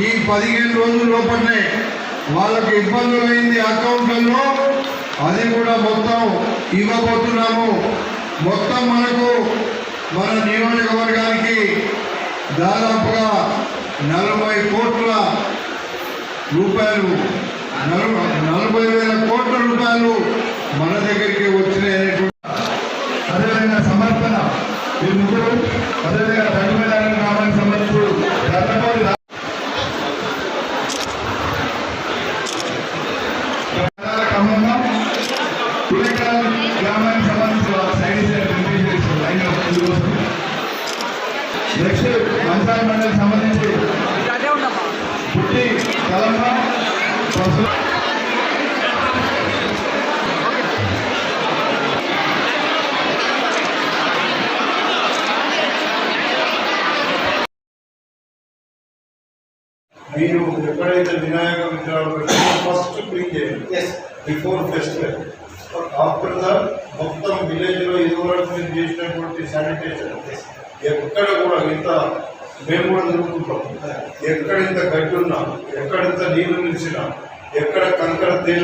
ఈ 15 రోజుల లోపలనే వాళ్ళకి ఇబ్బందులు అయింది అకౌంట్లలో, అది కూడా మొత్తం ఇవ్వబోతున్నాము. మొత్తం మనకు మన నియోజకవర్గానికి దాదాపుగా 40 కోట్ల రూపాయలు 40,000 కోట్ల రూపాయలు మన దగ్గరికి వచ్చినాయి. అదేవిధంగా సమర్పణ ఈ ముగ్గురు, అదేవిధంగా రంగుమేళ గ్రామానికి సంబంధించి గ్రామానికి సంబంధించిన నెక్స్ట్ మంచాల మండలికి సంబంధించి పుట్టి కలమ్మ మీరు ఎప్పుడైతే వినాయక విగ్రహాలు ఫస్ట్ క్లీన్ చేయండి బిఫోర్ ఫెస్టివల్. ఆఫ్టర్ దట్ మొత్తం విలేజ్లో ఇదివరకు మీరు చేసినటువంటి శానిటైజర్ ఎక్కడ కూడా ఇంత మేము కూడా జరుపుకుంటాం. ఎక్కడ ఇంత గడ్డి ఉన్నా, ఎక్కడింత నీళ్లు నిలిచినా, ఎక్కడ కంకర